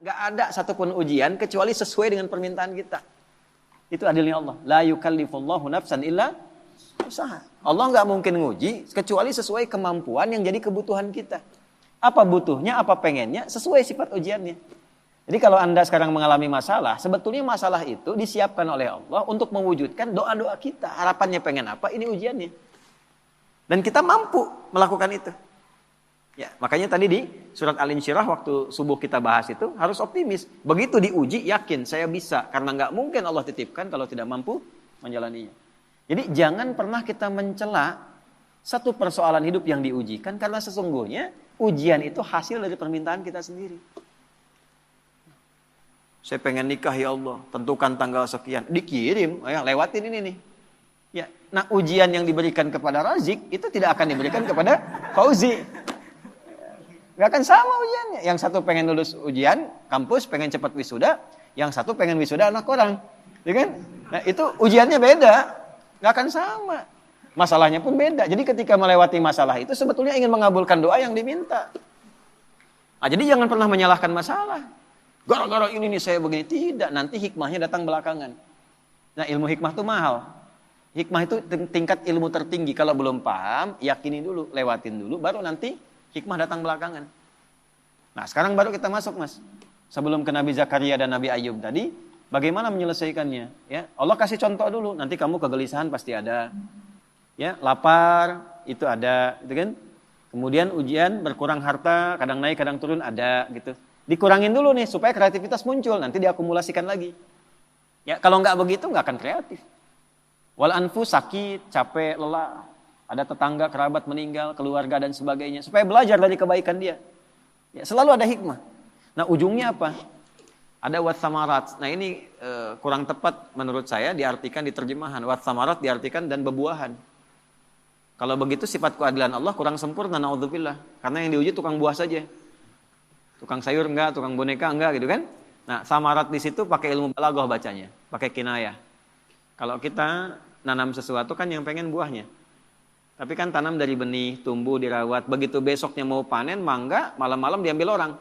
Gak ada satupun ujian kecuali sesuai dengan permintaan kita. Itu adilnya Allah. La yukallifullahu nafsan illa usaha. Allah gak mungkin nguji kecuali sesuai kemampuan yang jadi kebutuhan kita. Apa butuhnya, apa pengennya, sesuai sifat ujiannya. Jadi kalau Anda sekarang mengalami masalah, sebetulnya masalah itu disiapkan oleh Allah untuk mewujudkan doa-doa kita. Harapannya pengen apa, ini ujiannya. Dan kita mampu melakukan itu. Ya, makanya tadi di surat Al-Insyirah waktu subuh kita bahas itu harus optimis. Begitu diuji, yakin saya bisa. Karena nggak mungkin Allah titipkan kalau tidak mampu menjalaninya. Jadi jangan pernah kita mencela satu persoalan hidup yang diujikan. Karena sesungguhnya ujian itu hasil dari permintaan kita sendiri. Saya pengen nikah ya Allah, tentukan tanggal sekian. Dikirim, ya, lewatin ini nih. Ya, nah ujian yang diberikan kepada Razik itu tidak akan diberikan kepada Fauzi. Gak akan sama ujiannya. Yang satu pengen lulus ujian kampus, pengen cepat wisuda. Yang satu pengen wisuda anak orang. Ya kan? Nah itu ujiannya beda. Gak akan sama. Masalahnya pun beda. Jadi ketika melewati masalah itu sebetulnya ingin mengabulkan doa yang diminta. Nah, jadi jangan pernah menyalahkan masalah. Gara-gara ini nih saya begini. Tidak, nanti hikmahnya datang belakangan. Nah ilmu hikmah itu mahal. Hikmah itu tingkat ilmu tertinggi. Kalau belum paham, yakini dulu, lewatin dulu, baru nanti hikmah datang belakangan. Nah sekarang baru kita masuk mas. Sebelum ke Nabi Zakaria dan Nabi Ayub tadi, bagaimana menyelesaikannya? Ya, Allah kasih contoh dulu. Nanti kamu kegelisahan pasti ada. Ya, lapar itu ada, gitu kan? Kemudian ujian berkurang harta, kadang naik kadang turun ada, gitu. Dikurangin dulu nih supaya kreativitas muncul. Nanti diakumulasikan lagi. Ya, kalau nggak begitu nggak akan kreatif. Wal anfus sakit, capek, lelah. Ada tetangga, kerabat meninggal, keluarga dan sebagainya. Supaya belajar dari kebaikan dia. Ya, selalu ada hikmah. Nah ujungnya apa? Ada watsamarat. Nah ini kurang tepat menurut saya diartikan di terjemahan. Watsamarat diartikan dan bebuahan. Kalau begitu sifat keadilan Allah kurang sempurna. Na'udzubillah. Karena yang diuji tukang buah saja. Tukang sayur enggak, tukang boneka enggak gitu kan. Nah samarat di situ pakai ilmu balaghah bacanya. Pakai kinayah. Kalau kita nanam sesuatu kan yang pengen buahnya. Tapi kan tanam dari benih, tumbuh, dirawat. Begitu besoknya mau panen, mangga, malam-malam diambil orang.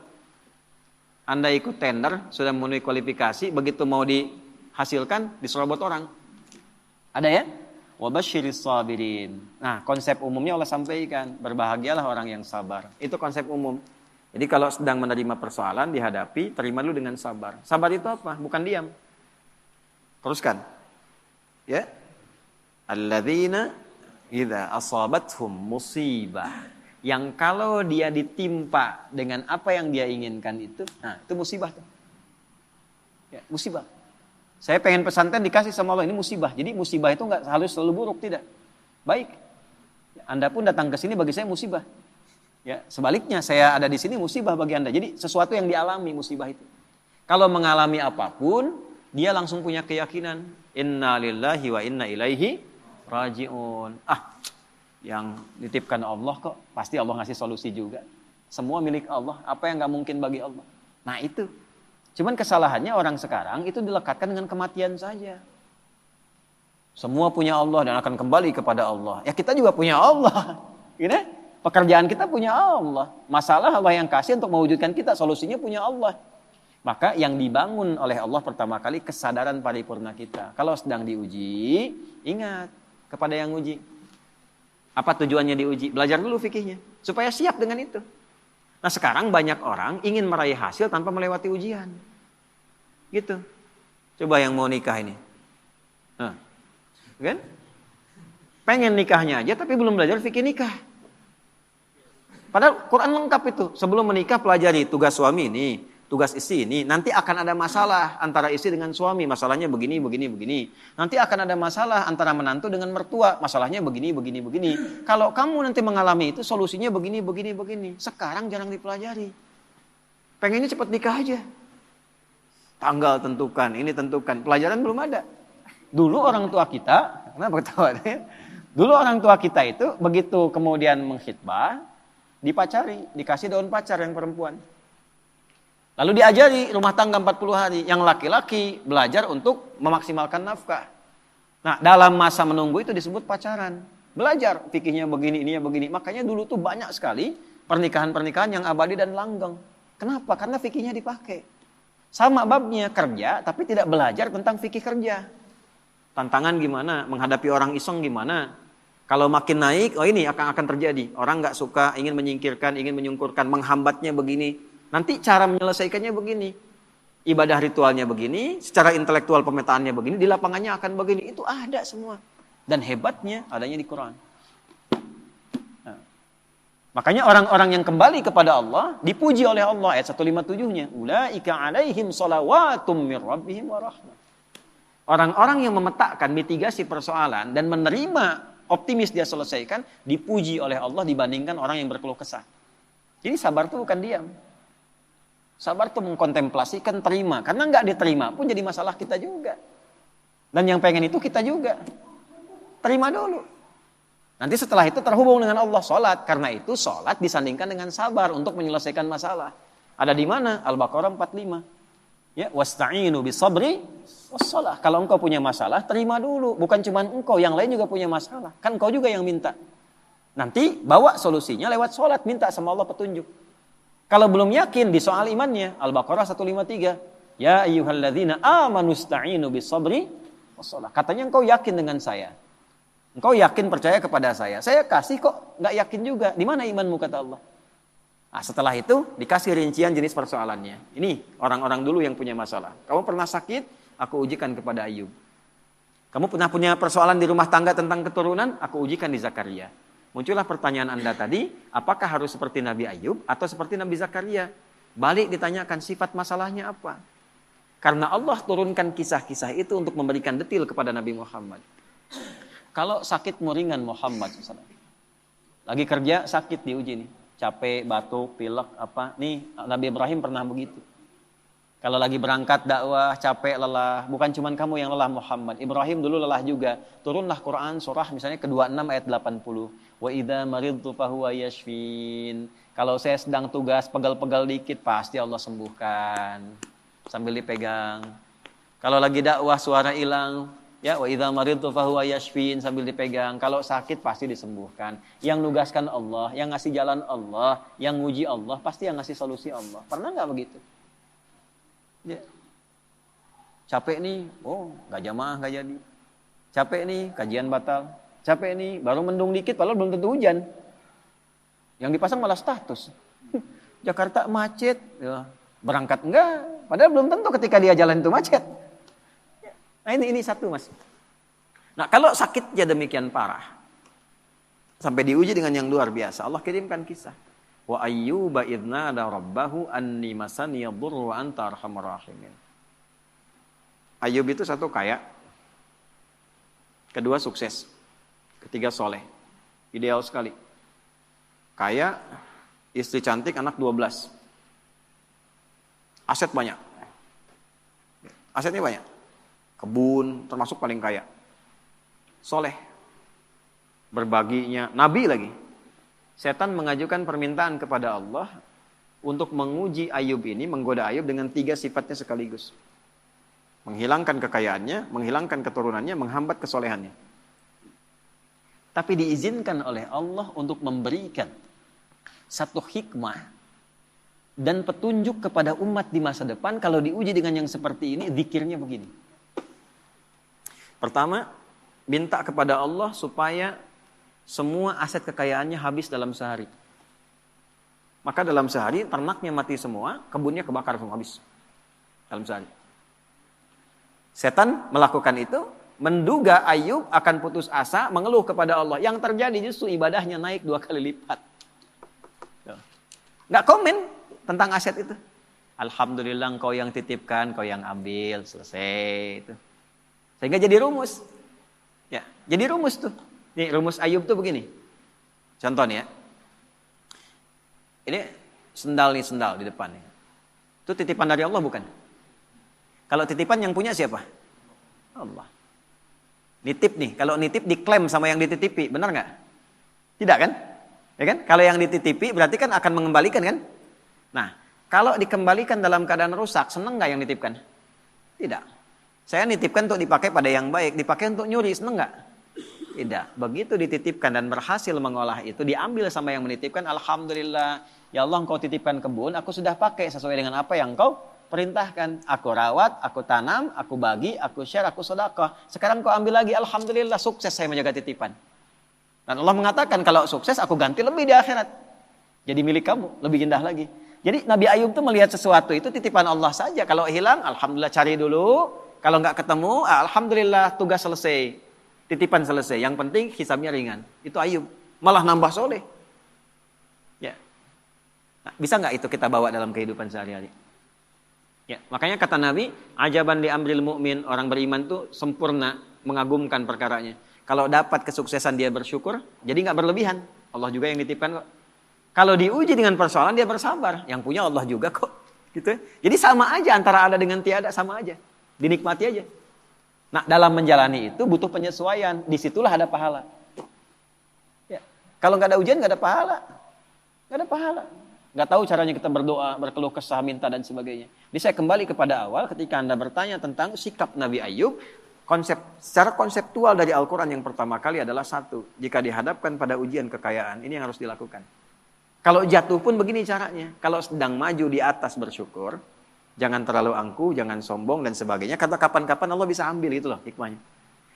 Anda ikut tender, sudah memenuhi kualifikasi, begitu mau dihasilkan, diserobot orang. Ada ya? Wabasyiris sabirin. Nah, konsep umumnya Allah sampaikan, berbahagialah orang yang sabar. Itu konsep umum. Jadi kalau sedang menerima persoalan, dihadapi, terima dulu dengan sabar. Sabar itu apa? Bukan diam. Teruskan. Ya. Alladzina idza asabathum musibah, yang kalau dia ditimpa dengan apa yang dia inginkan itu, nah itu musibah tuh. Ya, musibah. Saya pengen pesantren dikasih sama Allah, ini musibah. Jadi musibah itu nggak harus selalu buruk, tidak. Baik. Anda pun datang ke sini bagi saya musibah. Ya, sebaliknya saya ada di sini musibah bagi Anda. Jadi sesuatu yang dialami musibah itu. Kalau mengalami apapun, dia langsung punya keyakinan, inna lillahi wa inna ilaihi raji'un. Yang dititipkan Allah kok, pasti Allah ngasih solusi juga. Semua milik Allah, apa yang gak mungkin bagi Allah. Nah itu. Cuman kesalahannya orang sekarang itu dilekatkan dengan kematian saja. Semua punya Allah dan akan kembali kepada Allah. Ya kita juga punya Allah. Gitu? Pekerjaan kita punya Allah. Masalah Allah yang kasih untuk mewujudkan kita, solusinya punya Allah. Maka yang dibangun oleh Allah pertama kali kesadaran paripurna kita. Kalau sedang diuji, ingat kepada yang uji. Apa tujuannya diuji? Belajar dulu fikihnya. Supaya siap dengan itu. Nah sekarang banyak orang ingin meraih hasil tanpa melewati ujian. Gitu. Coba yang mau nikah ini. Nah, kan? Pengen nikahnya aja tapi belum belajar fikih nikah. Padahal Quran lengkap itu. Sebelum menikah pelajari tugas suami ini. Tugas istri ini, nanti akan ada masalah antara istri dengan suami, masalahnya begini, begini, begini. Nanti akan ada masalah antara menantu dengan mertua, masalahnya begini, begini, begini. Kalau kamu nanti mengalami itu, solusinya begini, begini, begini. Sekarang jarang dipelajari. Pengennya cepat nikah aja. Tanggal tentukan, ini tentukan. Pelajaran belum ada. Dulu orang tua kita, kenapa ketawa? Dulu orang tua kita itu, begitu kemudian mengkhitbah, dipacari, dikasih daun pacar yang perempuan. Lalu diajari rumah tangga 40 hari. Yang laki-laki belajar untuk memaksimalkan nafkah. Nah dalam masa menunggu itu disebut pacaran. Belajar fikihnya begini, ininya begini. Makanya dulu tuh banyak sekali pernikahan-pernikahan yang abadi dan langgeng. Kenapa? Karena fikihnya dipakai. Sama babnya, kerja tapi tidak belajar tentang fikih kerja. Tantangan gimana, menghadapi orang iseng gimana. Kalau makin naik, oh ini akan terjadi. Orang nggak suka, ingin menyingkirkan, ingin menyungkurkan, menghambatnya begini. Nanti cara menyelesaikannya begini. Ibadah ritualnya begini, secara intelektual pemetaannya begini, di lapangannya akan begini. Itu ada semua. Dan hebatnya adanya di Quran. Nah, makanya orang-orang yang kembali kepada Allah dipuji oleh Allah ayat 157-nya. Ulaika alaihim shalawatum mir rabbihim wa rahmah. Orang-orang yang memetakan mitigasi persoalan dan menerima optimis dia selesaikan, dipuji oleh Allah dibandingkan orang yang berkeluh kesah. Jadi sabar itu bukan diam. Sabar itu mengkontemplasikan, terima. Karena nggak diterima pun jadi masalah kita juga. Dan yang pengen itu kita juga. Terima dulu. Nanti setelah itu terhubung dengan Allah, sholat. Karena itu sholat disandingkan dengan sabar untuk menyelesaikan masalah. Ada di mana? Al-Baqarah 45. Ya, wasta'inu bisabri wassalah. Kalau engkau punya masalah, terima dulu. Bukan cuma engkau, yang lain juga punya masalah. Kan engkau juga yang minta. Nanti bawa solusinya lewat sholat, minta sama Allah petunjuk. Kalau belum yakin di soal imannya, Al-Baqarah 153. Ya ayyuhalladzina amanu sta'inu bisabri wassalah. Katanya engkau yakin dengan saya. Engkau yakin percaya kepada saya. Saya kasih kok, nggak yakin juga. Di mana imanmu kata Allah? Nah, setelah itu dikasih rincian jenis persoalannya. Ini orang-orang dulu yang punya masalah. Kamu pernah sakit? Aku ujikan kepada Ayub. Kamu pernah punya persoalan di rumah tangga tentang keturunan? Aku ujikan di Zakaria. Muncullah pertanyaan Anda tadi, apakah harus seperti Nabi Ayub atau seperti Nabi Zakaria? Balik ditanyakan sifat masalahnya apa? Karena Allah turunkan kisah-kisah itu untuk memberikan detil kepada Nabi Muhammad. Kalau sakitmu ringan Muhammad, lagi kerja sakit diuji nih. Capek, batuk, pilek, apa. Nih, Nabi Ibrahim pernah begitu. Kalau lagi berangkat dakwah, capek, lelah. Bukan cuma kamu yang lelah Muhammad. Ibrahim dulu lelah juga. Turunlah Quran, surah misalnya ke-26 ayat 80. Wa idza maridtu fahuwa yashfin. Kalau saya sedang tugas, pegal-pegal dikit, pasti Allah sembuhkan. Sambil dipegang. Kalau lagi dakwah, suara hilang. Ya, wa idza maridtu fahuwa yashfin, sambil dipegang. Kalau sakit pasti disembuhkan. Yang nugaskan Allah, yang ngasih jalan Allah, yang nguji Allah, pasti yang ngasih solusi Allah. Pernah nggak begitu? Ya. Capek nih, oh nggak jamaah nggak jadi. Capek nih, kajian batal. Capek nih, baru mendung dikit, padahal belum tentu hujan. Yang dipasang malah status. Jakarta macet, ya. Berangkat enggak, padahal belum tentu ketika dia jalan itu macet. Nah ini satu mas. Nah kalau sakitnya demikian parah, sampai diuji dengan yang luar biasa, Allah kirimkan kisah. Wa ayyuba idna ada rabbahu anni masani yadurru wa anta arhamar rahimin. Ayub itu satu kaya, kedua sukses, ketiga soleh, ideal sekali. Kaya, istri cantik, anak 12. Aset banyak. Asetnya banyak. Kebun, termasuk paling kaya. Soleh. Berbaginya, nabi lagi. Setan mengajukan permintaan kepada Allah untuk menguji Ayub ini, menggoda Ayub dengan 3 sifatnya sekaligus. Menghilangkan kekayaannya, menghilangkan keturunannya, menghambat kesolehannya. Tapi diizinkan oleh Allah untuk memberikan satu hikmah dan petunjuk kepada umat di masa depan. Kalau diuji dengan yang seperti ini, zikirnya begini. Pertama, minta kepada Allah supaya semua aset kekayaannya habis dalam sehari. Maka dalam sehari ternaknya mati semua, kebunnya kebakar semua habis. Dalam sehari. Setan melakukan itu, menduga Ayub akan putus asa, mengeluh kepada Allah. Yang terjadi justru ibadahnya naik 2 kali lipat. Nggak komen tentang aset itu. Alhamdulillah engkau yang titipkan, kau yang ambil, selesai itu. Sehingga jadi rumus. Ya, jadi rumus tuh. Nih, rumus Ayub tuh begini. Contoh nih ya. Ini sendal di depan nih. Itu titipan dari Allah bukan? Kalau titipan yang punya siapa? Allah. Nitip nih, kalau nitip diklaim sama yang dititipi, benar nggak? Tidak kan? Ya kan? Kalau yang dititipi berarti kan akan mengembalikan kan? Nah, kalau dikembalikan dalam keadaan rusak, seneng nggak yang nitipkan? Tidak. Saya nitipkan untuk dipakai pada yang baik, dipakai untuk nyuri, seneng nggak? Tidak. Begitu dititipkan dan berhasil mengolah itu, diambil sama yang menitipkan, alhamdulillah, ya Allah engkau titipkan kebun, aku sudah pakai sesuai dengan apa yang engkau perintahkan. Aku rawat, aku tanam, aku bagi, aku share, aku sedekah. Sekarang kau ambil lagi, alhamdulillah sukses saya menjaga titipan. Dan Allah mengatakan kalau sukses aku ganti lebih di akhirat. Jadi milik kamu, lebih indah lagi. Jadi Nabi Ayub tuh melihat sesuatu itu titipan Allah saja. Kalau hilang, alhamdulillah cari dulu. Kalau nggak ketemu, alhamdulillah tugas selesai. Titipan selesai. Yang penting hisabnya ringan. Itu Ayub. Malah nambah soleh. Ya. Nah, bisa nggak itu kita bawa dalam kehidupan sehari-hari? Ya, makanya kata Nabi, ajaban li amril mu'min, orang beriman tuh sempurna, mengagumkan perkaranya. Kalau dapat kesuksesan dia bersyukur, jadi nggak berlebihan. Allah juga yang nitipkan kok. Kalau diuji dengan persoalan dia bersabar, yang punya Allah juga kok. Gitu. Jadi sama aja antara ada dengan tiada, sama aja. Dinikmati aja. Nah, dalam menjalani itu butuh penyesuaian, disitulah ada pahala. Ya. Kalau nggak ada ujian nggak ada pahala, nggak ada pahala. Nggak tahu caranya kita berdoa, berkeluh kesah, minta dan sebagainya. Jadi saya kembali kepada awal ketika Anda bertanya tentang sikap Nabi Ayub, secara konseptual dari Al-Quran yang pertama kali adalah satu, jika dihadapkan pada ujian kekayaan, ini yang harus dilakukan. Kalau jatuh pun begini caranya, kalau sedang maju di atas bersyukur, jangan terlalu angkuh, jangan sombong dan sebagainya, kata kapan-kapan Allah bisa ambil, itu loh hikmahnya.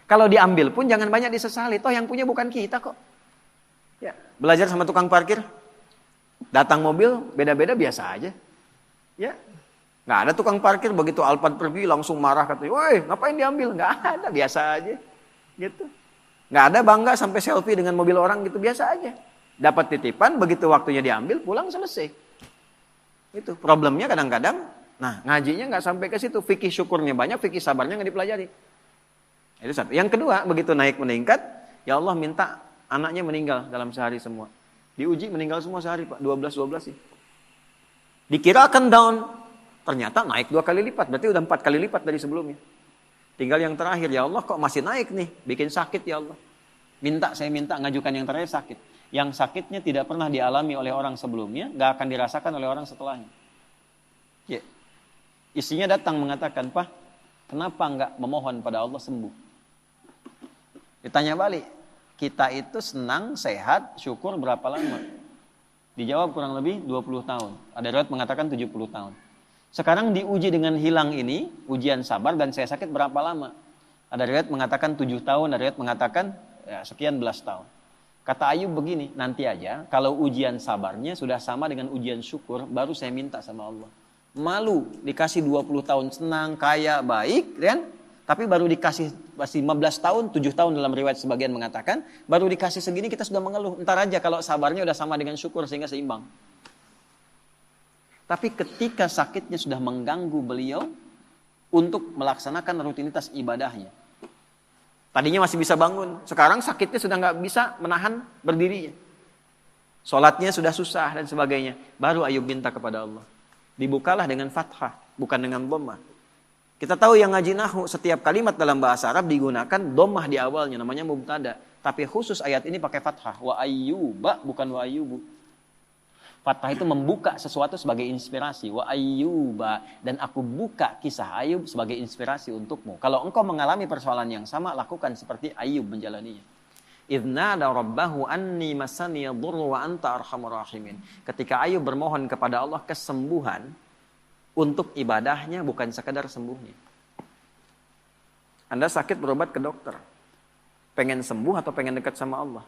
Kalau diambil pun jangan banyak disesali, toh yang punya bukan kita kok. Ya, belajar sama tukang parkir, datang mobil beda-beda biasa aja. Ya, nggak ada tukang parkir begitu Alphard pergi langsung marah katanya, woi ngapain diambil? Nggak ada, biasa aja. Gitu. Nggak ada bangga sampai selfie dengan mobil orang gitu, biasa aja. Dapat titipan, begitu waktunya diambil, pulang selesai. Itu problemnya kadang-kadang. Nah, ngajinya nggak sampai ke situ. Fikih syukurnya banyak, fikih sabarnya nggak dipelajari. Itu satu. Yang kedua, begitu naik meningkat, ya Allah minta anaknya meninggal dalam sehari semua. Diuji meninggal semua sehari Pak, 12 sih. Dikira akan down, ternyata naik 2 kali lipat, berarti udah 4 kali lipat dari sebelumnya. Tinggal yang terakhir, ya Allah kok masih naik nih, bikin sakit ya Allah. Saya minta ngajukan yang terakhir sakit. Yang sakitnya tidak pernah dialami oleh orang sebelumnya, gak akan dirasakan oleh orang setelahnya. Ya. Istrinya datang mengatakan, Pak, kenapa enggak memohon pada Allah sembuh? Ditanya balik, kita itu senang, sehat, syukur berapa lama? Dijawab kurang lebih 20 tahun. Ada riwayat mengatakan 70 tahun. Sekarang diuji dengan hilang ini, ujian sabar dan saya sakit berapa lama? Ada riwayat mengatakan 7 tahun, ada riwayat mengatakan ya, sekian belas tahun. Kata Ayub begini, nanti aja kalau ujian sabarnya sudah sama dengan ujian syukur, baru saya minta sama Allah. Malu, dikasih 20 tahun senang, kaya, baik, kan? Tapi baru dikasih masih 15 tahun, 7 tahun dalam riwayat sebagian mengatakan, baru dikasih segini kita sudah mengeluh. Ntar aja kalau sabarnya udah sama dengan syukur sehingga seimbang. Tapi ketika sakitnya sudah mengganggu beliau untuk melaksanakan rutinitas ibadahnya. Tadinya masih bisa bangun, sekarang sakitnya sudah nggak bisa menahan berdirinya. Sholatnya sudah susah dan sebagainya. Baru Ayub minta kepada Allah. Dibukalah dengan fathah, bukan dengan dhammah. Kita tahu yang ngaji nahwu, setiap kalimat dalam bahasa Arab digunakan dhammah di awalnya, namanya mubtada. Tapi khusus ayat ini pakai fathah. Wa ayyuba, bukan wa ayyubu. Fathah itu membuka sesuatu sebagai inspirasi. Wa ayyuba. Dan aku buka kisah Ayub sebagai inspirasi untukmu. Kalau engkau mengalami persoalan yang sama, lakukan seperti Ayub menjalaninya. Idnada rabbahu anni masani yadurru wa anta arhamur rahimin. Ketika Ayub bermohon kepada Allah kesembuhan untuk ibadahnya, bukan sekadar sembuhnya. Anda sakit berobat ke dokter. Pengen sembuh atau pengen dekat sama Allah?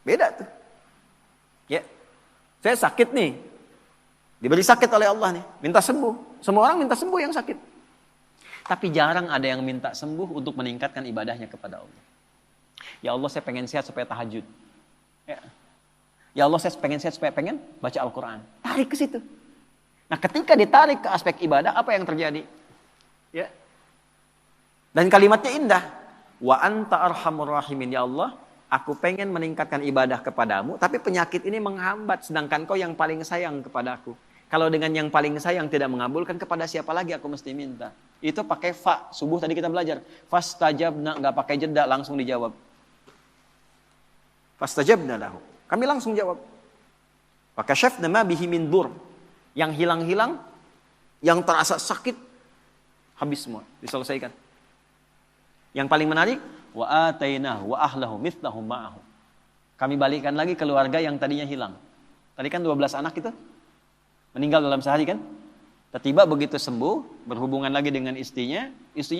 Beda tuh. Ya, saya sakit nih, diberi sakit oleh Allah nih, minta sembuh. Semua orang minta sembuh yang sakit. Tapi jarang ada yang minta sembuh untuk meningkatkan ibadahnya kepada Allah. Ya Allah saya pengen sehat supaya tahajud. Ya Allah saya pengen sehat supaya pengen baca Al-Quran. Tarik ke situ. Nah ketika ditarik ke aspek ibadah, apa yang terjadi? Ya. Dan kalimatnya indah. Wa anta arhamur rahimin, ya Allah. Aku pengen meningkatkan ibadah kepadamu, tapi penyakit ini menghambat, sedangkan kau yang paling sayang kepadaku. Kalau dengan yang paling sayang tidak mengabulkan, kepada siapa lagi aku mesti minta? Itu pakai fa, subuh tadi kita belajar. Fastajabna, nggak pakai jeda, langsung dijawab. Fastajabna lahu. Kami langsung jawab. Fakashafna ma bihi min dur. Yang hilang-hilang, yang terasa sakit, habis semua, diselesaikan. Yang paling menarik, wa atainahu wa ahlahu mithlahum ma'ahu. Kami balikan lagi keluarga yang tadinya hilang. Tadi kan 12 anak itu meninggal dalam sehari kan? Tiba begitu sembuh, berhubungan lagi dengan istrinya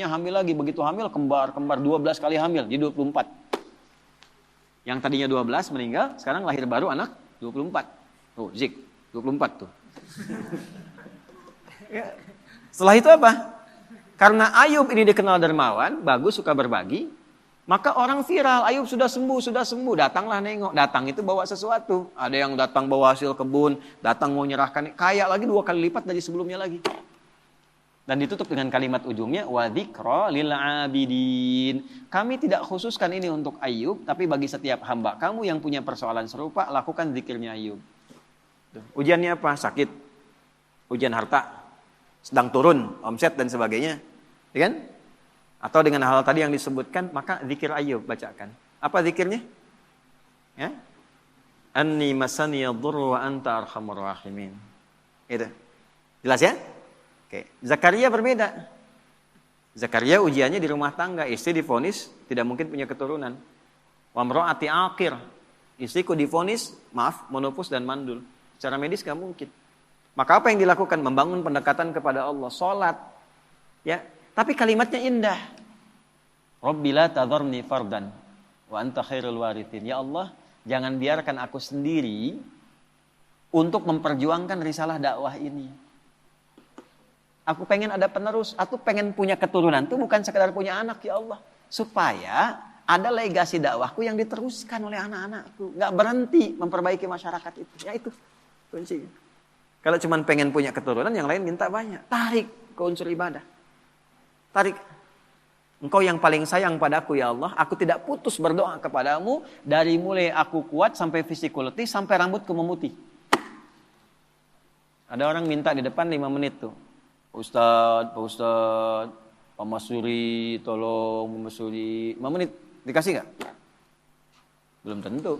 hamil lagi, begitu hamil kembar 12 kali hamil, jadi 24. Yang tadinya 12 meninggal, sekarang lahir baru anak 24. Tuh, Zik, 24 tuh. Ya. Setelah itu apa? Karena Ayub ini dikenal dermawan, bagus, suka berbagi, maka orang viral, Ayub sudah sembuh, datanglah nengok. Datang itu bawa sesuatu. Ada yang datang bawa hasil kebun, datang mau nyerahkan, kaya lagi 2 kali lipat dari sebelumnya lagi. Dan ditutup dengan kalimat ujungnya, wa dzikra lil abidin. Kami tidak khususkan ini untuk Ayub, tapi bagi setiap hamba kamu yang punya persoalan serupa, lakukan zikirnya Ayub. Ujiannya apa? Sakit. Ujian harta. Sedang turun, omset dan sebagainya. Ya kan? Atau dengan hal tadi yang disebutkan, maka zikir Ayub bacakan. Apa zikirnya? Ya? Anni masani yadhurru wa anta arhamur rahimin. Itu. Jelas ya? Oke. Zakaria berbeda. Zakaria ujiannya di rumah tangga, istri divonis tidak mungkin punya keturunan. Wa imra'ati aqir. Istriku divonis, menopause dan mandul. Secara medis gak mungkin. Maka apa yang dilakukan? Membangun pendekatan kepada Allah, salat. Ya. Tapi kalimatnya indah. Rabbi la tadharni fardan wa anta khairul warithin. Ya Allah, jangan biarkan aku sendiri untuk memperjuangkan risalah dakwah ini. Aku pengen ada penerus, aku pengen punya keturunan. Itu bukan sekedar punya anak, ya Allah. Supaya ada legasi dakwahku yang diteruskan oleh anak-anakku. Gak berhenti memperbaiki masyarakat itu. Ya itu kuncinya. Kalau cuma pengen punya keturunan, yang lain minta banyak. Tarik ke unsur ibadah. Tarik. Engkau yang paling sayang padaku ya Allah. Aku tidak putus berdoa kepadamu. Dari mulai aku kuat sampai fisikku letih. Sampai rambutku memutih. Ada orang minta di depan 5 menit tuh. Pak Ustadz, Pak Masuri, tolong Pak Masuri. 5 menit. Dikasih gak? Belum tentu.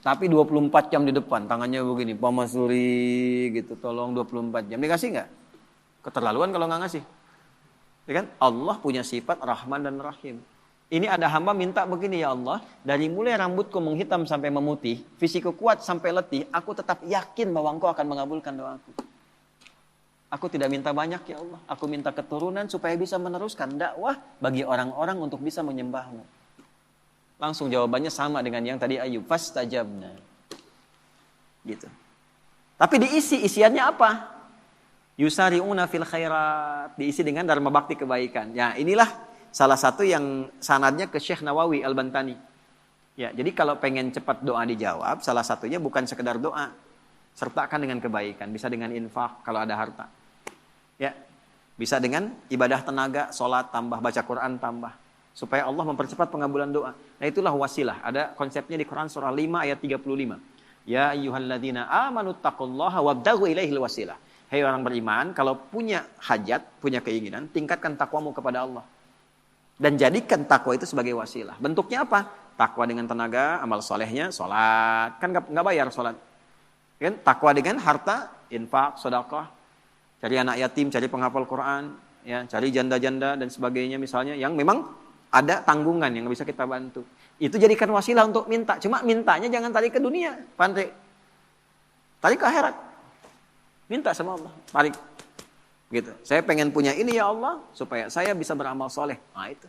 Tapi 24 jam di depan. Tangannya begini. Pak Masuri gitu. Tolong 24 jam. Dikasih gak? Keterlaluan kalau gak ngasih. Ya kan? Allah punya sifat Rahman dan Rahim. Ini ada hamba minta begini, ya Allah, dari mulai rambutku menghitam sampai memutih, fisikku kuat sampai letih, aku tetap yakin bahwa Engkau akan mengabulkan doaku. Aku tidak minta banyak, ya Allah. Aku minta keturunan supaya bisa meneruskan dakwah bagi orang-orang untuk bisa menyembahmu. Langsung jawabannya sama dengan yang tadi Ayub. Fastajabna. Gitu. Tapi isiannya apa? Yusari'una fil khairat, diisi dengan dharma bakti kebaikan. Ya, inilah salah satu yang sanadnya ke Syekh Nawawi Al-Bantani. Ya, jadi kalau pengen cepat doa dijawab, salah satunya bukan sekedar doa, sertakan dengan kebaikan, bisa dengan infak kalau ada harta. Ya, bisa dengan ibadah tenaga, sholat tambah, baca Quran tambah, supaya Allah mempercepat pengabulan doa. Nah, itulah wasilah. Ada konsepnya di Quran surah 5 ayat 35. Ya ayyuhalladzina amanu taqullaha wabtaghu ilaihil wasilah. Hei orang beriman, kalau punya hajat, punya keinginan, tingkatkan takwamu kepada Allah. Dan jadikan takwa itu sebagai wasilah. Bentuknya apa? Takwa dengan tenaga, amal solehnya, sholat. Kan nggak bayar sholat. Kan? Takwa dengan harta, infak, sedekah. Cari anak yatim, cari penghafal Quran, ya, cari janda-janda dan sebagainya misalnya. Yang memang ada tanggungan yang bisa kita bantu. Itu jadikan wasilah untuk minta. Cuma mintanya jangan tarik ke dunia. Pandai. Tarik ke akhirat. Minta sama Allah, tarik. Gitu. Saya pengen punya ini ya Allah, supaya saya bisa beramal soleh. Nah itu.